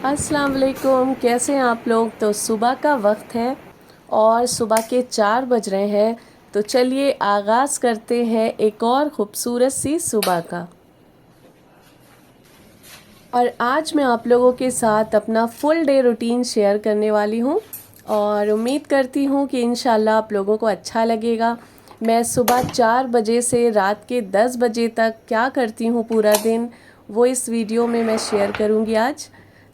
अस्सलाम वालेकुम। कैसे हैं आप लोग। तो सुबह का वक्त है और सुबह के 4 बज रहे हैं। तो चलिए आगाज़ करते हैं एक और ख़ूबसूरत सी सुबह का। और आज मैं आप लोगों के साथ अपना फुल डे रूटीन शेयर करने वाली हूँ और उम्मीद करती हूँ कि इंशाल्लाह आप लोगों को अच्छा लगेगा। मैं सुबह 4 बजे से रात के 10 बजे तक क्या करती हूँ पूरा दिन, वो इस वीडियो में मैं शेयर करूँगी आज।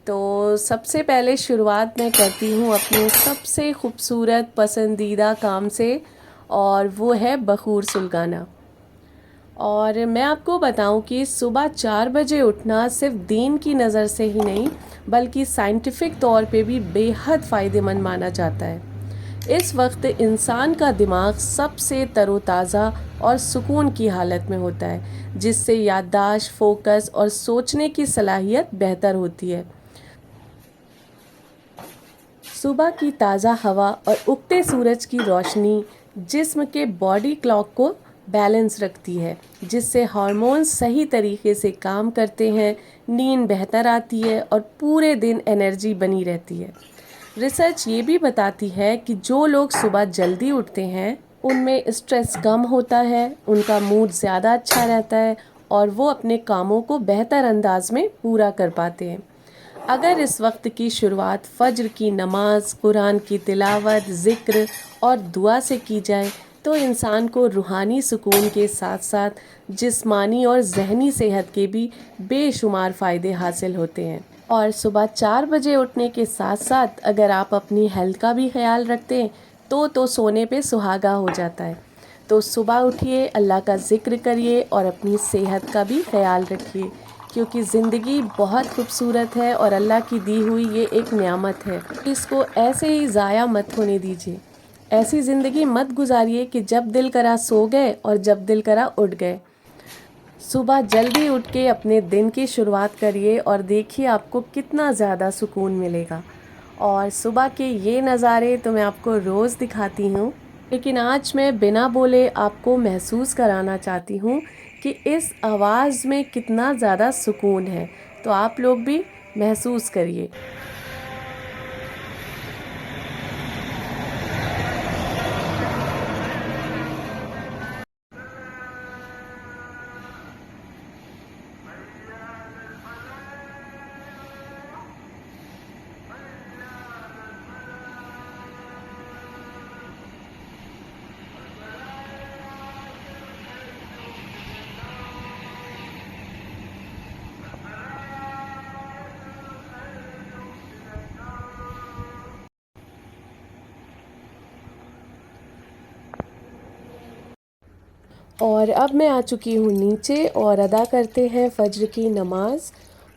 तो सबसे पहले शुरुआत मैं करती हूँ अपने सबसे ख़ूबसूरत पसंदीदा काम से, और वो है बख़ूर सुलगाना। और मैं आपको बताऊं कि सुबह 4 बजे उठना सिर्फ दीन की नज़र से ही नहीं बल्कि साइंटिफिक तौर पे भी बेहद फ़ायदेमंद माना जाता है। इस वक्त इंसान का दिमाग सबसे तरोताज़ा और सुकून की हालत में होता है, जिससे याददाश्त, फोकस और सोचने की सलाहियत बेहतर होती है। सुबह की ताज़ा हवा और उगते सूरज की रोशनी जिस्म के बॉडी क्लॉक को बैलेंस रखती है, जिससे हार्मोन्स सही तरीके से काम करते हैं, नींद बेहतर आती है और पूरे दिन एनर्जी बनी रहती है। रिसर्च ये भी बताती है कि जो लोग सुबह जल्दी उठते हैं उनमें स्ट्रेस कम होता है, उनका मूड ज़्यादा अच्छा रहता है और वो अपने कामों को बेहतर अंदाज में पूरा कर पाते हैं। अगर इस वक्त की शुरुआत फ़ज्र की नमाज, कुरान की तिलावत, ज़िक्र और दुआ से की जाए तो इंसान को रूहानी सुकून के साथ साथ जिस्मानी और ज़हनी सेहत के भी बेशुमार फ़ायदे हासिल होते हैं। और सुबह 4 बजे उठने के साथ साथ अगर आप अपनी हेल्थ का भी ख्याल रखते हैं तो सोने पे सुहागा हो जाता है। तो सुबह उठिए, अल्लाह का ज़िक्र करिए और अपनी सेहत का भी ख्याल रखिए, क्योंकि ज़िंदगी बहुत खूबसूरत है और अल्लाह की दी हुई ये एक नेमत है। इसको ऐसे ही ज़ाया मत होने दीजिए। ऐसी ज़िंदगी मत गुजारिए कि जब दिल करा सो गए और जब दिल करा उठ गए। सुबह जल्दी उठ के अपने दिन की शुरुआत करिए और देखिए आपको कितना ज़्यादा सुकून मिलेगा। और सुबह के ये नज़ारे तो मैं आपको रोज़ दिखाती हूँ, लेकिन आज मैं बिना बोले आपको महसूस कराना चाहती हूँ कि इस आवाज़ में कितना ज़्यादा सुकून है। तो आप लोग भी महसूस करिए। और अब मैं आ चुकी हूँ नीचे और अदा करते हैं फ़ज्र की नमाज़।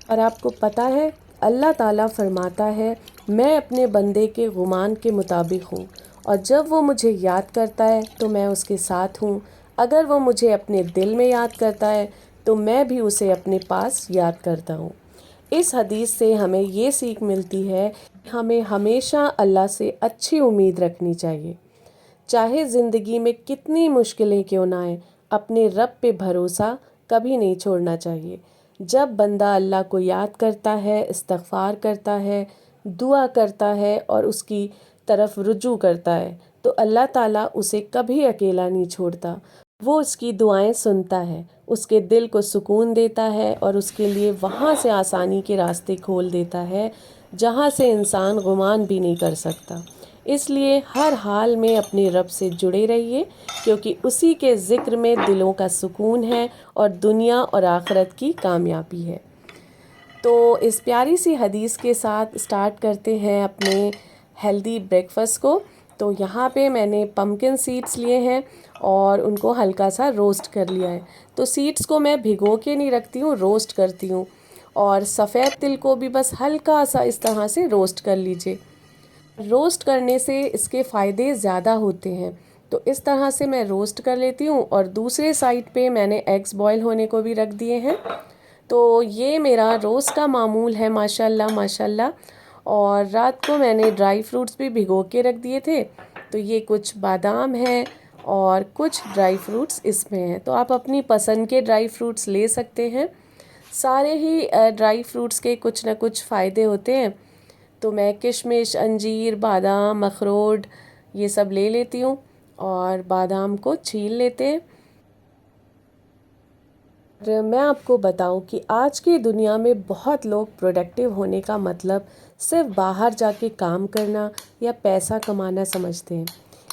और आपको पता है अल्लाह ताला फरमाता है, मैं अपने बंदे के गुमान के मुताबिक हूँ और जब वो मुझे याद करता है तो मैं उसके साथ हूँ। अगर वो मुझे अपने दिल में याद करता है तो मैं भी उसे अपने पास याद करता हूँ। इस हदीस से हमें ये सीख मिलती है कि हमें हमेशा अल्लाह से अच्छी उम्मीद रखनी चाहिए। चाहे ज़िंदगी में कितनी मुश्किलें क्यों ना आए, अपने रब पे भरोसा कभी नहीं छोड़ना चाहिए। जब बंदा अल्लाह को याद करता है, इस्तग़फ़ार करता है, दुआ करता है और उसकी तरफ रुजू करता है तो अल्लाह ताला उसे कभी अकेला नहीं छोड़ता। वो उसकी दुआएं सुनता है, उसके दिल को सुकून देता है और उसके लिए वहाँ से आसानी के रास्ते खोल देता है जहाँ से इंसान गुमान भी नहीं कर सकता। इसलिए हर हाल में अपने रब से जुड़े रहिए, क्योंकि उसी के ज़िक्र में दिलों का सुकून है और दुनिया और आखिरत की कामयाबी है। तो इस प्यारी सी हदीस के साथ स्टार्ट करते हैं अपने हेल्दी ब्रेकफास्ट को। तो यहाँ पे मैंने पम्पकिन सीड्स लिए हैं और उनको हल्का सा रोस्ट कर लिया है। तो सीड्स को मैं भिगो के नहीं रखती हूँ, रोस्ट करती हूँ। और सफ़ेद तिल को भी बस हल्का सा इस तरह से रोस्ट कर लीजिए। रोस्ट करने से इसके फ़ायदे ज़्यादा होते हैं। तो इस तरह से मैं रोस्ट कर लेती हूँ और दूसरे साइड पे मैंने एग्स बॉईल होने को भी रख दिए हैं। तो ये मेरा रोज़ का मामूल है माशाल्लाह माशाल्लाह। और रात को मैंने ड्राई फ्रूट्स भी भिगो के रख दिए थे। तो ये कुछ बादाम है और कुछ ड्राई फ्रूट्स इसमें हैं, तो आप अपनी पसंद के ड्राई फ्रूट्स ले सकते हैं। सारे ही ड्राई फ्रूट्स के कुछ ना कुछ फ़ायदे होते हैं। तो मैं किशमिश, अंजीर, बादाम, अखरोट ये सब ले लेती हूँ और बादाम को छील लेते हैं। और मैं आपको बताऊं कि आज की दुनिया में बहुत लोग प्रोडक्टिव होने का मतलब सिर्फ बाहर जाके काम करना या पैसा कमाना समझते हैं।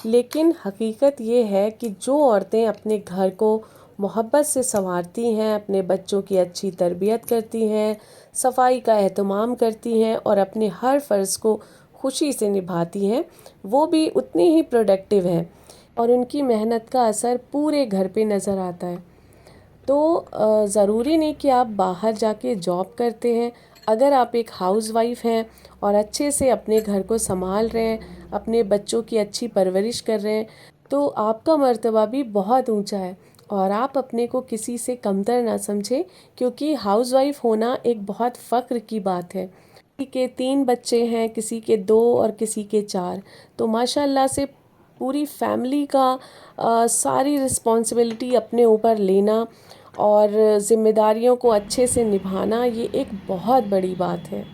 लेकिन हकीकत ये है कि जो औरतें अपने घर को मोहब्बत से संवारती हैं, अपने बच्चों की अच्छी तरबियत करती हैं, सफाई का एहतमाम करती हैं और अपने हर फ़र्ज़ को खुशी से निभाती हैं, वो भी उतनी ही प्रोडक्टिव हैं और उनकी मेहनत का असर पूरे घर पे नज़र आता है। तो ज़रूरी नहीं कि आप बाहर जाके जॉब करते हैं। अगर आप एक हाउसवाइफ़ हैं और अच्छे से अपने घर को संभाल रहे हैं, अपने बच्चों की अच्छी परवरिश कर रहे हैं, तो आपका मर्तबा भी बहुत ऊंचा है और आप अपने को किसी से कमतर ना समझें, क्योंकि हाउसवाइफ़ होना एक बहुत फ़ख्र की बात है। किसी के 3 बच्चे हैं, किसी के 2 और किसी के 4। तो माशाल्लाह से पूरी फैमिली का सारी रिस्पॉन्सिबिलिटी अपने ऊपर लेना और ज़िम्मेदारियों को अच्छे से निभाना, ये एक बहुत बड़ी बात है।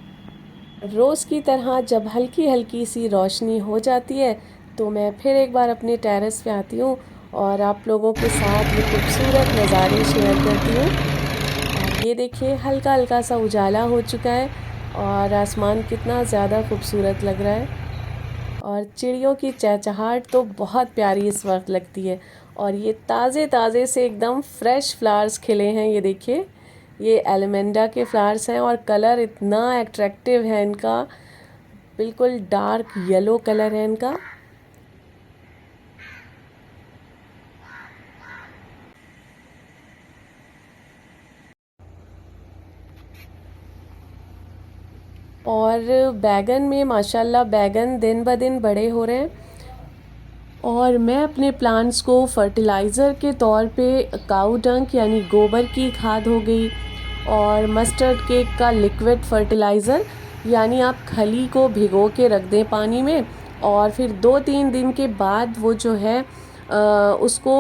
रोज़ की तरह जब हल्की हल्की सी रोशनी हो जाती है तो मैं फिर एक बार अपने टेरेस पे आती हूँ और आप लोगों के साथ ये खूबसूरत नज़ारे शेयर करती हूँ। और ये देखिए हल्का हल्का सा उजाला हो चुका है और आसमान कितना ज़्यादा खूबसूरत लग रहा है और चिड़ियों की चहचहाहट तो बहुत प्यारी इस वक्त लगती है। और ये ताज़े ताज़े से एकदम फ्रेश फ्लावर्स खिले हैं, ये देखिए ये एलिमेंडा के फ्लावर्स हैं और कलर इतना अट्रैक्टिव है इनका, बिल्कुल डार्क येलो कलर है इनका। और बैगन में माशाल्लाह बैगन दिन ब दिन बड़े हो रहे हैं और मैं अपने प्लांट्स को फर्टिलाइज़र के तौर पे काऊ डंक यानी गोबर की खाद हो गई और मस्टर्ड केक का लिक्विड फर्टिलाइज़र, यानी आप खली को भिगो के रख दें पानी में और फिर 2-3 दिन के बाद वो जो है उसको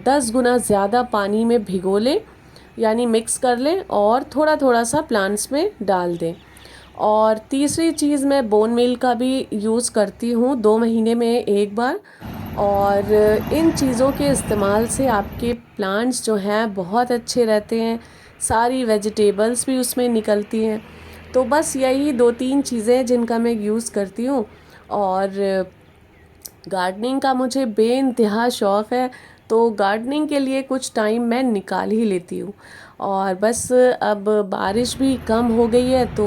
10 गुना ज़्यादा पानी में भिगो लें, यानी मिक्स कर लें और थोड़ा थोड़ा सा प्लांट्स में डाल दें। और तीसरी चीज़ मैं बोन मील का भी यूज़ करती हूँ 2 महीने में एक बार। और इन चीज़ों के इस्तेमाल से आपके प्लांट्स जो हैं बहुत अच्छे रहते हैं, सारी वेजिटेबल्स भी उसमें निकलती हैं। तो बस यही 2-3 चीज़ें जिनका मैं यूज़ करती हूँ। और गार्डनिंग का मुझे बेइंतहा शौक़ है, तो गार्डनिंग के लिए कुछ टाइम मैं निकाल ही लेती हूँ। और बस अब बारिश भी कम हो गई है तो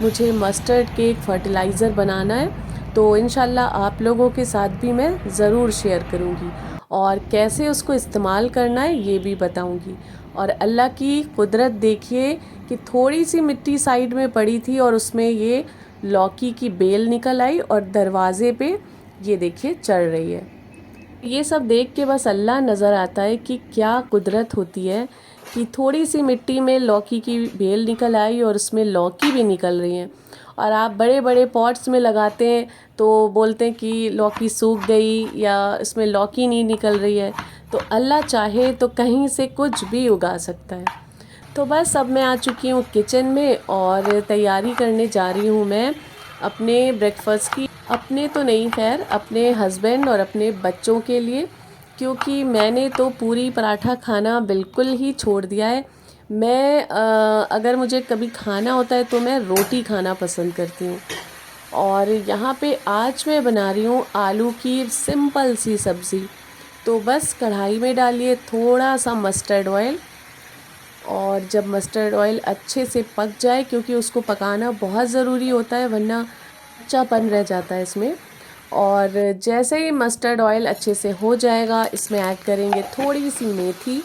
मुझे मस्टर्ड केक फर्टिलाइज़र बनाना है, तो इंशाल्लाह आप लोगों के साथ भी मैं ज़रूर शेयर करूँगी और कैसे उसको इस्तेमाल करना है ये भी बताऊँगी। और अल्लाह की कुदरत देखिए कि थोड़ी सी मिट्टी साइड में पड़ी थी और उसमें ये लौकी की बेल निकल आई और दरवाज़े पे ये देखिए चढ़ रही है। ये सब देख के बस अल्लाह नज़र आता है कि क्या कुदरत होती है कि थोड़ी सी मिट्टी में लौकी की बेल निकल आई और उसमें लौकी भी निकल रही हैं। और आप बड़े बड़े पॉट्स में लगाते हैं तो बोलते हैं कि लौकी सूख गई या इसमें लौकी नहीं निकल रही है। तो अल्लाह चाहे तो कहीं से कुछ भी उगा सकता है। तो बस अब मैं आ चुकी हूँ किचन में और तैयारी करने जा रही हूँ मैं अपने ब्रेकफास्ट की। अपने तो नहीं, खैर अपने हस्बैंड और अपने बच्चों के लिए, क्योंकि मैंने तो पूरी पराठा खाना बिल्कुल ही छोड़ दिया है। मैं अगर मुझे कभी खाना होता है तो मैं रोटी खाना पसंद करती हूँ। और यहाँ पे आज मैं बना रही हूँ आलू की सिंपल सी सब्ज़ी। तो बस कढ़ाई में डालिए थोड़ा सा मस्टर्ड ऑयल और जब मस्टर्ड ऑयल अच्छे से पक जाए, क्योंकि उसको पकाना बहुत ज़रूरी होता है वरना कच्चापन रह जाता है इसमें। और जैसे ही मस्टर्ड ऑयल अच्छे से हो जाएगा इसमें ऐड करेंगे थोड़ी सी मेथी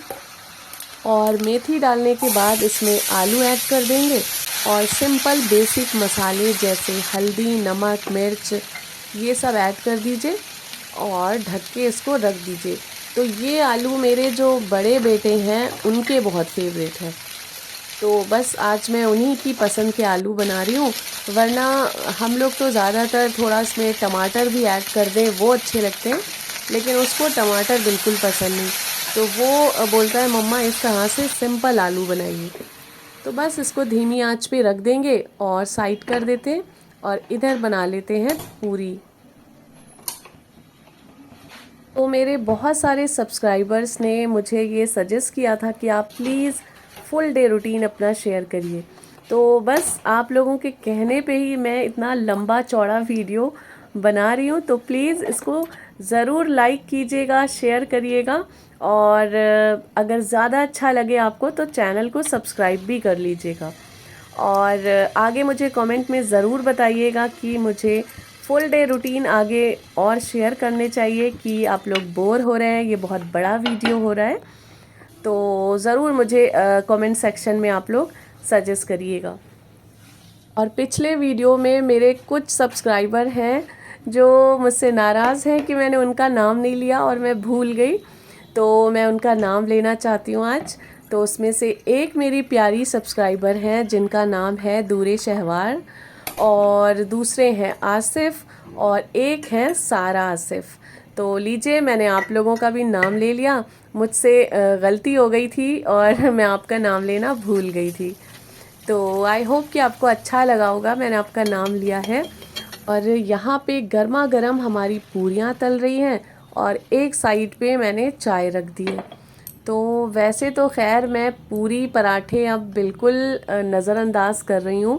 और मेथी डालने के बाद इसमें आलू ऐड कर देंगे और सिंपल बेसिक मसाले जैसे हल्दी, नमक, मिर्च ये सब ऐड कर दीजिए और ढक के इसको रख दीजिए। तो ये आलू मेरे जो बड़े बेटे हैं उनके बहुत फेवरेट हैं, तो बस आज मैं उन्हीं की पसंद के आलू बना रही हूँ। वरना हम लोग तो ज़्यादातर थोड़ा इसमें टमाटर भी ऐड कर दें वो अच्छे लगते हैं, लेकिन उसको टमाटर बिल्कुल पसंद नहीं। तो वो बोलता है मम्मा इस तरह से सिंपल आलू बनाइए। तो बस इसको धीमी आंच पे रख देंगे और साइड कर देते हैं और इधर बना लेते हैं पूरी। तो मेरे बहुत सारे सब्सक्राइबर्स ने मुझे ये सजेस्ट किया था कि आप प्लीज़ फुल डे रूटीन अपना शेयर करिए। तो बस आप लोगों के कहने पे ही मैं इतना लंबा चौड़ा वीडियो बना रही हूँ। तो प्लीज़ इसको ज़रूर लाइक कीजिएगा, शेयर करिएगा और अगर ज़्यादा अच्छा लगे आपको तो चैनल को सब्सक्राइब भी कर लीजिएगा। और आगे मुझे कमेंट में ज़रूर बताइएगा कि मुझे फुल डे रूटीन आगे और शेयर करने चाहिए कि आप लोग बोर हो रहे हैं, ये बहुत बड़ा वीडियो हो रहा है। तो ज़रूर मुझे कमेंट सेक्शन में आप लोग सजेस्ट करिएगा। और पिछले वीडियो में मेरे कुछ सब्सक्राइबर हैं जो मुझसे नाराज़ हैं कि मैंने उनका नाम नहीं लिया और मैं भूल गई, तो मैं उनका नाम लेना चाहती हूँ आज। तो उसमें से एक मेरी प्यारी सब्सक्राइबर हैं जिनका नाम है दूरे शहवार, और दूसरे हैं आसिफ, और एक है सारा आसिफ। तो लीजिए, मैंने आप लोगों का भी नाम ले लिया। मुझसे गलती हो गई थी और मैं आपका नाम लेना भूल गई थी। तो आई होप कि आपको अच्छा लगा होगा, मैंने आपका नाम लिया है। और यहाँ पे गर्मा गर्म हमारी पूरियाँ तल रही हैं और एक साइड पे मैंने चाय रख दी है। तो वैसे तो खैर मैं पूरी पराठे अब बिल्कुल नज़रअंदाज कर रही हूँ,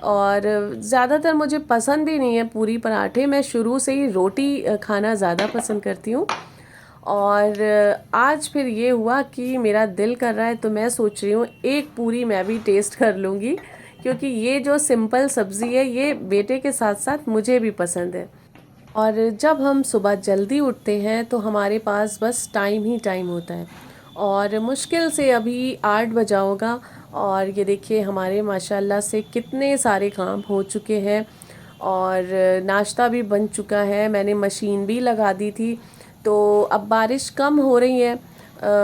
और ज़्यादातर मुझे पसंद भी नहीं है पूरी पराठे। मैं शुरू से ही रोटी खाना ज़्यादा पसंद करती हूँ। और आज फिर ये हुआ कि मेरा दिल कर रहा है तो मैं सोच रही हूँ एक पूरी मैं भी टेस्ट कर लूँगी, क्योंकि ये जो सिंपल सब्ज़ी है ये बेटे के साथ साथ मुझे भी पसंद है। और जब हम सुबह जल्दी उठते हैं तो हमारे पास बस टाइम ही टाइम होता है, और मुश्किल से अभी 8 बजा होगा और ये देखिए हमारे माशाल्लाह से कितने सारे काम हो चुके हैं और नाश्ता भी बन चुका है। मैंने मशीन भी लगा दी थी। तो अब बारिश कम हो रही है,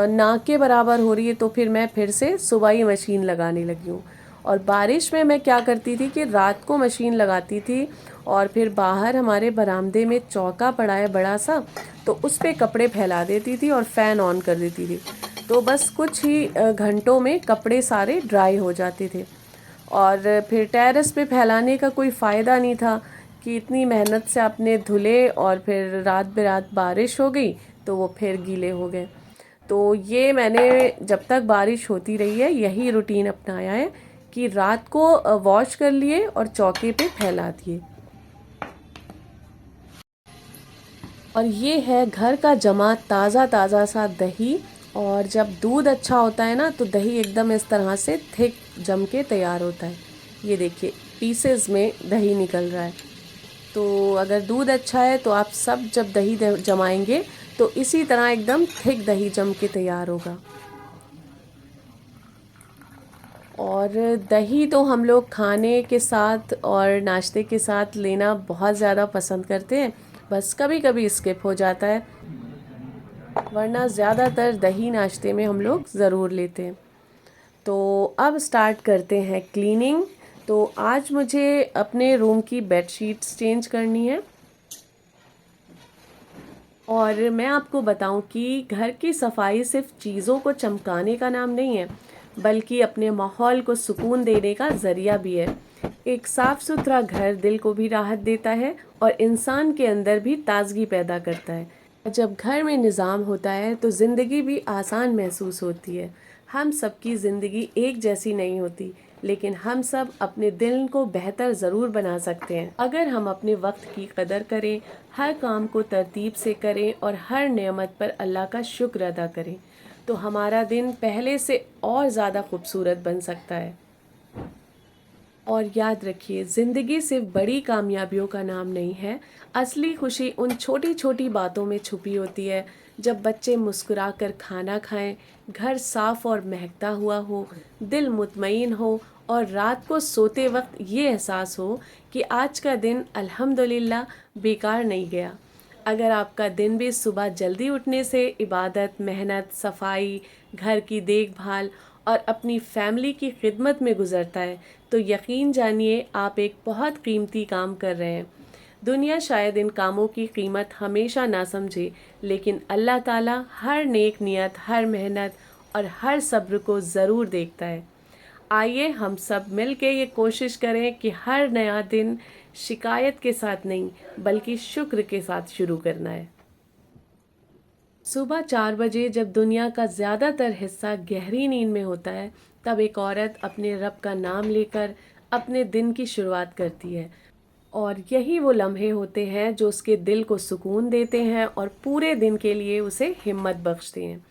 ना के बराबर हो रही है, तो फिर मैं फिर से सुबह ही मशीन लगाने लगी हूँ। और बारिश में मैं क्या करती थी कि रात को मशीन लगाती थी और फिर बाहर हमारे बरामदे में चौका पड़ा है बड़ा सा, तो उस पे कपड़े फैला देती थी और फ़ैन ऑन कर देती थी। तो बस कुछ ही घंटों में कपड़े सारे ड्राई हो जाते थे। और फिर टेरेस पे फैलाने का कोई फ़ायदा नहीं था कि इतनी मेहनत से आपने धुले और फिर रात बेरात बारिश हो गई तो वो फिर गीले हो गए। तो ये मैंने जब तक बारिश होती रही है यही रूटीन अपनाया है कि रात को वॉश कर लिए और चौके पे फैला दिए। और ये है घर का जमा ताज़ा ताज़ा सा दही। और जब दूध अच्छा होता है ना तो दही एकदम इस तरह से थिक जम के तैयार होता है। ये देखिए पीसेस में दही निकल रहा है। तो अगर दूध अच्छा है तो आप सब जब दही जमाएंगे तो इसी तरह एकदम थिक दही जम के तैयार होगा। और दही तो हम लोग खाने के साथ और नाश्ते के साथ लेना बहुत ज़्यादा पसंद करते हैं, बस कभी कभी स्किप हो जाता है, वरना ज़्यादातर दही नाश्ते में हम लोग ज़रूर लेते हैं। तो अब स्टार्ट करते हैं क्लीनिंग। तो आज मुझे अपने रूम की बेडशीट्स चेंज करनी है। और मैं आपको बताऊं कि घर की सफाई सिर्फ चीज़ों को चमकाने का नाम नहीं है, बल्कि अपने माहौल को सुकून देने का ज़रिया भी है। एक साफ़ सुथरा घर दिल को भी राहत देता है और इंसान के अंदर भी ताजगी पैदा करता है। जब घर में निज़ाम होता है तो ज़िंदगी भी आसान महसूस होती है। हम सबकी ज़िंदगी एक जैसी नहीं होती, लेकिन हम सब अपने दिल को बेहतर ज़रूर बना सकते हैं अगर हम अपने वक्त की कदर करें, हर काम को तरतीब से करें और हर नेमत पर अल्लाह का शुक्र अदा करें। तो हमारा दिन पहले से और ज़्यादा खूबसूरत बन सकता है। और याद रखिए, ज़िंदगी सिर्फ बड़ी कामयाबियों का नाम नहीं है। असली खुशी उन छोटी छोटी बातों में छुपी होती है। जब बच्चे मुस्कुरा कर खाना खाएं, घर साफ और महकता हुआ हो, दिल मुतमईन हो और रात को सोते वक्त ये एहसास हो कि आज का दिन अल्हम्दुलिल्लाह बेकार नहीं गया। अगर आपका दिन भी सुबह जल्दी उठने से इबादत, मेहनत, सफाई, घर की देखभाल और अपनी फैमिली की खिदमत में गुजरता है, तो यकीन जानिए आप एक बहुत कीमती काम कर रहे हैं। दुनिया शायद इन कामों की कीमत हमेशा ना समझे, लेकिन अल्लाह ताला हर नेक नियत, हर मेहनत और हर सब्र को ज़रूर देखता है। आइए हम सब मिल के ये कोशिश करें कि हर नया दिन शिकायत के साथ नहीं बल्कि शुक्र के साथ शुरू करना है। सुबह 4 बजे जब दुनिया का ज़्यादातर हिस्सा गहरी नींद में होता है, तब एक औरत अपने रब का नाम लेकर अपने दिन की शुरुआत करती है। और यही वो लम्हे होते हैं जो उसके दिल को सुकून देते हैं और पूरे दिन के लिए उसे हिम्मत बख्शते हैं।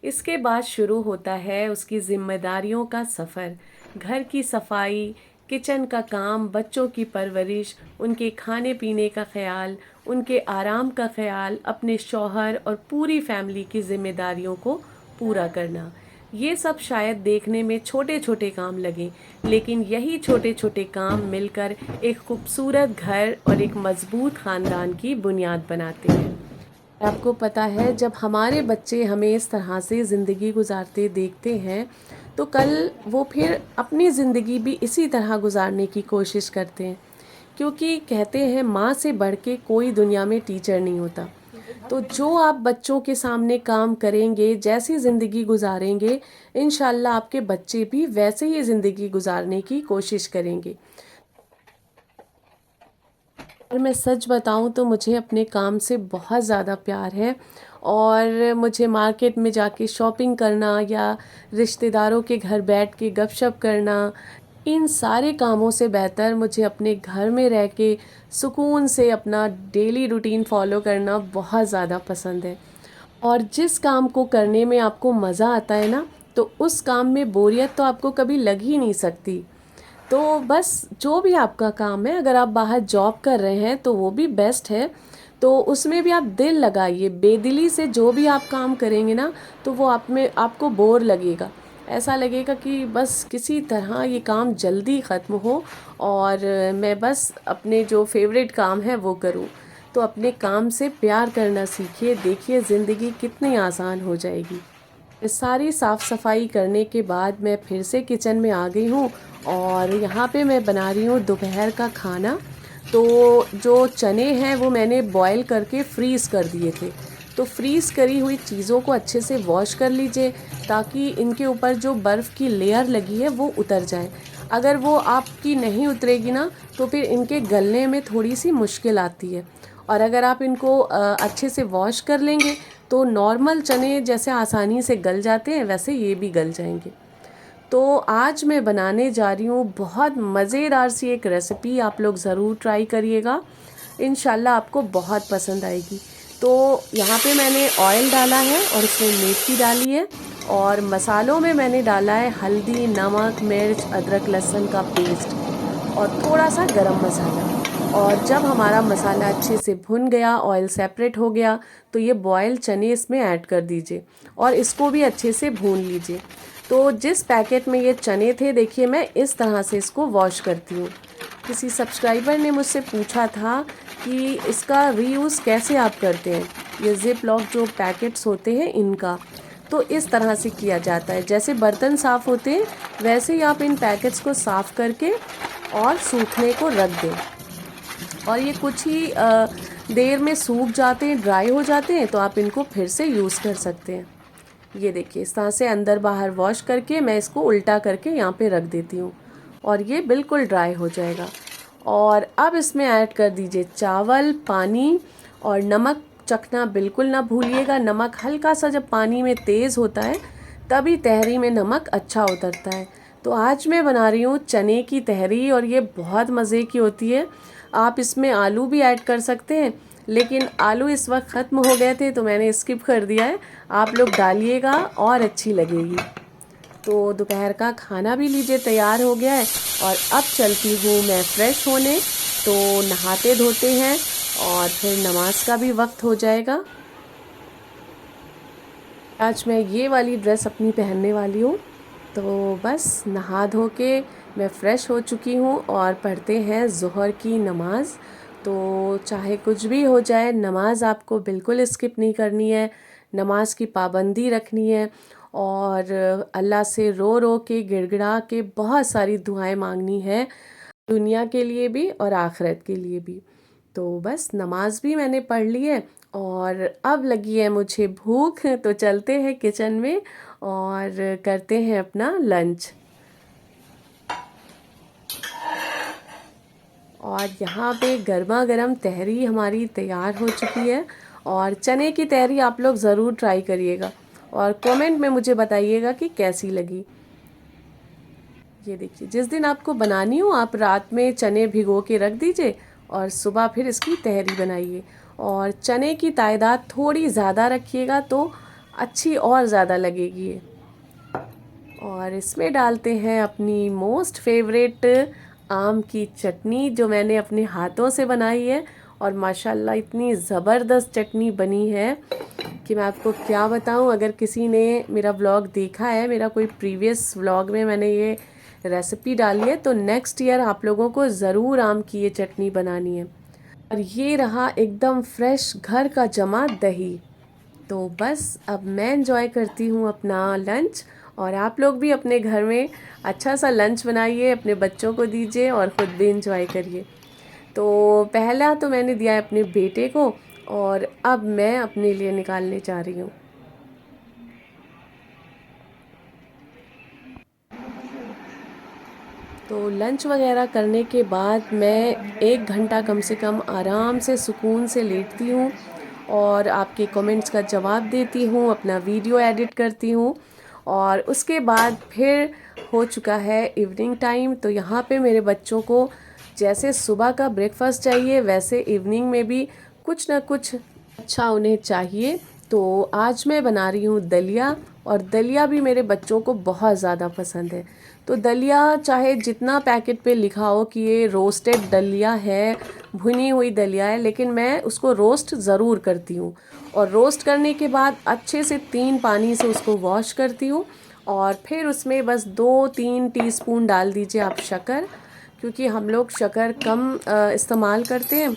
इसके बाद शुरू होता है उसकी जिम्मेदारियों का सफ़र। घर की सफाई, किचन का काम, बच्चों की परवरिश, उनके खाने पीने का ख्याल, उनके आराम का ख्याल, अपने शौहर और पूरी फैमिली की जिम्मेदारियों को पूरा करना। ये सब शायद देखने में छोटे छोटे काम लगे, लेकिन यही छोटे छोटे काम मिलकर एक खूबसूरत घर और एक मजबूत ख़ानदान की बुनियाद बनाते हैं। आपको पता है, जब हमारे बच्चे हमें इस तरह से ज़िंदगी गुजारते देखते हैं तो कल वो फिर अपनी ज़िंदगी भी इसी तरह गुजारने की कोशिश करते हैं, क्योंकि कहते हैं माँ से बढ़ के कोई दुनिया में टीचर नहीं होता। तो जो आप बच्चों के सामने काम करेंगे, जैसी ज़िंदगी गुजारेंगे, इंशाल्लाह आपके बच्चे भी वैसे ही ज़िंदगी गुजारने की कोशिश करेंगे। और मैं सच बताऊं तो मुझे अपने काम से बहुत ज़्यादा प्यार है, और मुझे मार्केट में जाके शॉपिंग करना या रिश्तेदारों के घर बैठ के गपशप करना, इन सारे कामों से बेहतर मुझे अपने घर में रह के सुकून से अपना डेली रूटीन फॉलो करना बहुत ज़्यादा पसंद है। और जिस काम को करने में आपको मज़ा आता है ना, तो उस काम में बोरियत तो आपको कभी लग ही नहीं सकती। तो बस जो भी आपका काम है, अगर आप बाहर जॉब कर रहे हैं तो वो भी बेस्ट है। तो उसमें भी आप दिल लगाइए, बेदिली से जो भी आप काम करेंगे ना, तो वो आप में आपको बोर लगेगा। ऐसा लगेगा कि बस किसी तरह ये काम जल्दी ख़त्म हो और मैं बस अपने जो फेवरेट काम है वो करूं। तो अपने काम से प्यार करना सीखिए, देखिए ज़िंदगी कितनी आसान हो जाएगी। सारी साफ़ सफाई करने के बाद मैं फिर से किचन में आ गई हूँ, और यहाँ पे मैं बना रही हूँ दोपहर का खाना। तो जो चने हैं वो मैंने बॉईल करके फ्रीज़ कर दिए थे। तो फ्रीज़ करी हुई चीज़ों को अच्छे से वॉश कर लीजिए, ताकि इनके ऊपर जो बर्फ़ की लेयर लगी है वो उतर जाए। अगर वो आपकी नहीं उतरेगी ना, तो फिर इनके गलने में थोड़ी सी मुश्किल आती है। और अगर आप इनको अच्छे से वॉश कर लेंगे तो नॉर्मल चने जैसे आसानी से गल जाते हैं, वैसे ये भी गल जाएंगे। तो आज मैं बनाने जा रही हूँ बहुत मज़ेदार सी एक रेसिपी, आप लोग ज़रूर ट्राई करिएगा, इंशाल्लाह आपको बहुत पसंद आएगी। तो यहाँ पे मैंने ऑयल डाला है और इसमें मेथी डाली है, और मसालों में मैंने डाला है हल्दी, नमक, मिर्च, अदरक लहसुन का पेस्ट और थोड़ा सा गरम मसाला। और जब हमारा मसाला अच्छे से भुन गया, ऑयल सेपरेट हो गया, तो ये बॉयल चने इसमें ऐड कर दीजिए और इसको भी अच्छे से भून लीजिए। तो जिस पैकेट में ये चने थे, देखिए मैं इस तरह से इसको वॉश करती हूँ। किसी सब्सक्राइबर ने मुझसे पूछा था कि इसका रीयूज़ कैसे आप करते हैं, ये ज़िप लॉक जो पैकेट्स होते हैं इनका। तो इस तरह से किया जाता है, जैसे बर्तन साफ़ होते हैं वैसे ही आप इन पैकेट्स को साफ़ करके और सूखने को रख दें। और ये कुछ ही देर में सूख जाते हैं, ड्राई हो जाते हैं, तो आप इनको फिर से यूज़ कर सकते हैं। ये देखिए इस तरह से अंदर बाहर वॉश करके मैं इसको उल्टा करके यहाँ पे रख देती हूँ, और ये बिल्कुल ड्राई हो जाएगा। और अब इसमें ऐड कर दीजिए चावल, पानी और नमक चखना बिल्कुल ना भूलिएगा। नमक हल्का सा जब पानी में तेज़ होता है तभी तहरी में नमक अच्छा उतरता है। तो आज मैं बना रही हूँ चने की तहरी, और ये बहुत मज़े की होती है। आप इसमें आलू भी ऐड कर सकते हैं, लेकिन आलू इस वक्त ख़त्म हो गए थे तो मैंने स्किप कर दिया है। आप लोग डालिएगा और अच्छी लगेगी। तो दोपहर का खाना भी लीजिए तैयार हो गया है, और अब चलती हूँ मैं फ़्रेश होने। तो नहाते धोते हैं और फिर नमाज का भी वक्त हो जाएगा। आज मैं ये वाली ड्रेस अपनी पहनने वाली हूँ। तो बस नहा धो के मैं फ़्रेश हो चुकी हूँ, और पढ़ते हैं ज़ोहर की नमाज़। तो चाहे कुछ भी हो जाए, नमाज आपको बिल्कुल स्किप नहीं करनी है, नमाज की पाबंदी रखनी है, और अल्लाह से रो रो के गिड़गिड़ा के बहुत सारी दुआएं मांगनी है, दुनिया के लिए भी और आखिरत के लिए भी। तो बस नमाज भी मैंने पढ़ ली है, और अब लगी है मुझे भूख, तो चलते हैं किचन में और करते हैं अपना लंच। और यहाँ पे गर्मा गर्म तहरी हमारी तैयार हो चुकी है। और चने की तहरी आप लोग ज़रूर ट्राई करिएगा और कमेंट में मुझे बताइएगा कि कैसी लगी। ये देखिए, जिस दिन आपको बनानी हो आप रात में चने भिगो के रख दीजिए और सुबह फिर इसकी तहरी बनाइए। और चने की तादाद थोड़ी ज़्यादा रखिएगा तो अच्छी और ज़्यादा लगेगी ये। और इसमें डालते हैं अपनी मोस्ट फेवरेट आम की चटनी, जो मैंने अपने हाथों से बनाई है। और माशाल्लाह इतनी ज़बरदस्त चटनी बनी है कि मैं आपको क्या बताऊं। अगर किसी ने मेरा व्लॉग देखा है, मेरा कोई प्रीवियस व्लॉग में मैंने ये रेसिपी डाली है, तो नेक्स्ट ईयर आप लोगों को ज़रूर आम की ये चटनी बनानी है। और ये रहा एकदम फ्रेश घर का जमा दही। तो बस अब मैं एंजॉय करती हूँ अपना लंच, और आप लोग भी अपने घर में अच्छा सा लंच बनाइए, अपने बच्चों को दीजिए और ख़ुद भी एंजॉय करिए। तो पहला तो मैंने दिया है अपने बेटे को, और अब मैं अपने लिए निकालने जा रही हूँ। तो लंच वगैरह करने के बाद मैं 1 घंटा कम से कम आराम से सुकून से लेटती हूँ और आपके कमेंट्स का जवाब देती हूँ, अपना वीडियो एडिट करती हूँ। और उसके बाद फिर हो चुका है इवनिंग टाइम। तो यहाँ पे मेरे बच्चों को जैसे सुबह का ब्रेकफास्ट चाहिए, वैसे इवनिंग में भी कुछ ना कुछ अच्छा उन्हें चाहिए। तो आज मैं बना रही हूँ दलिया, और दलिया भी मेरे बच्चों को बहुत ज़्यादा पसंद है। तो दलिया चाहे जितना पैकेट पे लिखा हो कि ये रोस्टेड दलिया है, भुनी हुई दलिया है, लेकिन मैं उसको रोस्ट ज़रूर करती हूँ। और रोस्ट करने के बाद अच्छे से 3 पानी से उसको वॉश करती हूँ। और फिर उसमें बस 2-3 टीस्पून डाल दीजिए आप शक्कर, क्योंकि हम लोग शक्कर कम इस्तेमाल करते हैं,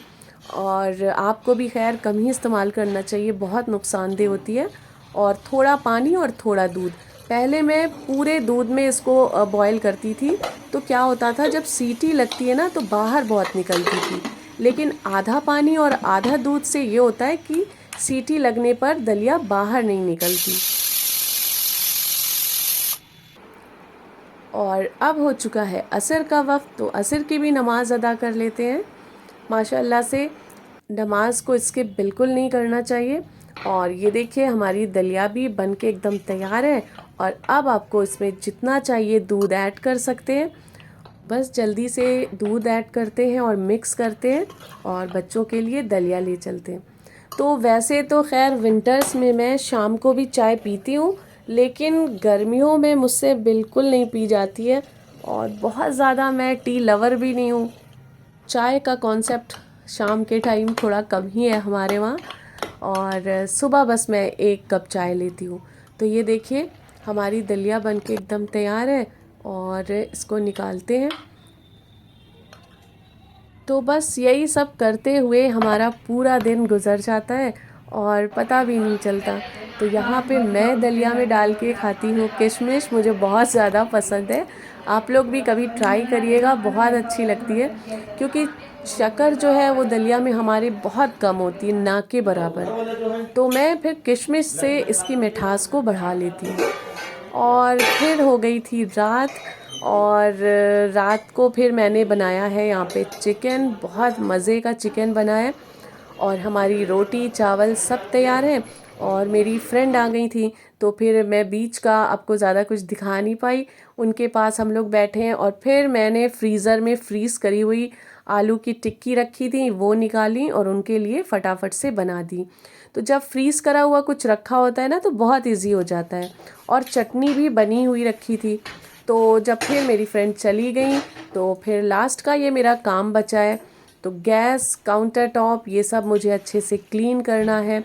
और आपको भी खैर कम ही इस्तेमाल करना चाहिए, बहुत नुकसानदेह होती है। और थोड़ा पानी और थोड़ा दूध। पहले मैं पूरे दूध में इसको बॉईल करती थी, तो क्या होता था जब सीटी लगती है ना तो बाहर बहुत निकलती थी। लेकिन आधा पानी और आधा दूध से ये होता है कि सीटी लगने पर दलिया बाहर नहीं निकलती। और अब हो चुका है असर का वक्त, तो असर की भी नमाज़ अदा कर लेते हैं। माशाल्लाह से नमाज को स्किप बिल्कुल नहीं करना चाहिए। और ये देखिए हमारी दलिया भी बन के एकदम तैयार है। और अब आपको इसमें जितना चाहिए दूध ऐड कर सकते हैं। बस जल्दी से दूध ऐड करते हैं और मिक्स करते हैं, और बच्चों के लिए दलिया ले चलते हैं। तो वैसे तो खैर विंटर्स में मैं शाम को भी चाय पीती हूँ, लेकिन गर्मियों में मुझसे बिल्कुल नहीं पी जाती है। और बहुत ज़्यादा मैं टी लवर भी नहीं हूँ। चाय का कॉन्सेप्ट शाम के टाइम थोड़ा कम ही है हमारे वहाँ, और सुबह बस मैं 1 कप चाय लेती हूँ। तो ये देखिए हमारी दलिया बन के एकदम तैयार है, और इसको निकालते हैं। तो बस यही सब करते हुए हमारा पूरा दिन गुजर जाता है और पता भी नहीं चलता। तो यहाँ पे मैं दलिया में डाल के खाती हूँ किशमिश, मुझे बहुत ज़्यादा पसंद है। आप लोग भी कभी ट्राई करिएगा, बहुत अच्छी लगती है, क्योंकि शक्कर जो है वो दलिया में हमारे बहुत कम होती है, ना के बराबर। तो मैं फिर किशमिश से इसकी मिठास को बढ़ा लेती हूँ। और फिर हो गई थी रात, और रात को फिर मैंने बनाया है यहाँ पे चिकन, बहुत मज़े का चिकन बना है। और हमारी रोटी चावल सब तैयार है। और मेरी फ्रेंड आ गई थी, तो फिर मैं बीच का आपको ज़्यादा कुछ दिखा नहीं पाई। उनके पास हम लोग बैठे हैं, और फिर मैंने फ्रीज़र में फ्रीज़ करी हुई आलू की टिक्की रखी थी, वो निकाली और उनके लिए फटाफट से बना दी। तो जब फ्रीज़ करा हुआ कुछ रखा होता है ना तो बहुत इजी हो जाता है। और चटनी भी बनी हुई रखी थी। तो जब फिर मेरी फ्रेंड चली गई, तो फिर लास्ट का ये मेरा काम बचा है। तो गैस, काउंटर टॉप, ये सब मुझे अच्छे से क्लीन करना है।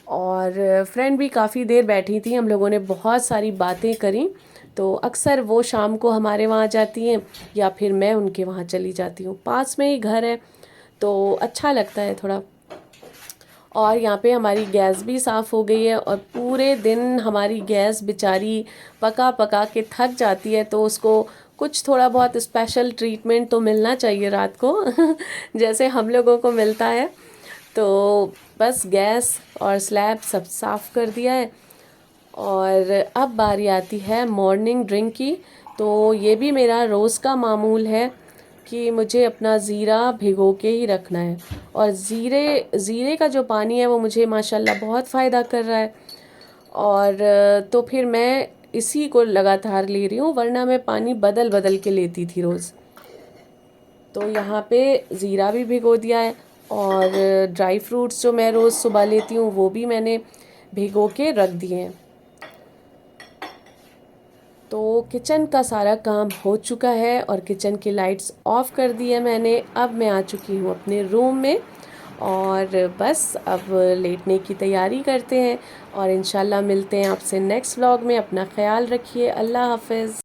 और फ्रेंड भी काफ़ी देर बैठी थी, हम लोगों ने बहुत सारी बातें करी। तो अक्सर वो शाम को हमारे वहाँ जाती हैं, या फिर मैं उनके वहाँ चली जाती हूँ, पास में ही घर है तो अच्छा लगता है थोड़ा। और यहाँ पे हमारी गैस भी साफ़ हो गई है, और पूरे दिन हमारी गैस बेचारी पका पका के थक जाती है, तो उसको कुछ थोड़ा बहुत स्पेशल ट्रीटमेंट तो मिलना चाहिए रात को जैसे हम लोगों को मिलता है। तो बस गैस और स्लैब सब साफ़ कर दिया है। और अब बारी आती है मॉर्निंग ड्रिंक की। तो ये भी मेरा रोज़ का मामूल है। कि मुझे अपना ज़ीरा भिगो के ही रखना है। और ज़ीरे का जो पानी है वो मुझे माशाल्लाह बहुत फ़ायदा कर रहा है। और तो फिर मैं इसी को लगातार ले रही हूँ, वरना मैं पानी बदल बदल के लेती थी रोज़। तो यहाँ पे ज़ीरा भी भिगो दिया है, और ड्राई फ्रूट्स जो मैं रोज़ सुबह लेती हूँ वो भी मैंने भिगो के रख दिए हैं। तो किचन का सारा काम हो चुका है और किचन की लाइट्स ऑफ कर दी है मैंने। अब मैं आ चुकी हूँ अपने रूम में, और बस अब लेटने की तैयारी करते हैं। और इंशाल्लाह मिलते हैं आपसे नेक्स्ट व्लॉग में। अपना ख्याल रखिए। अल्लाह हाफ़िज़।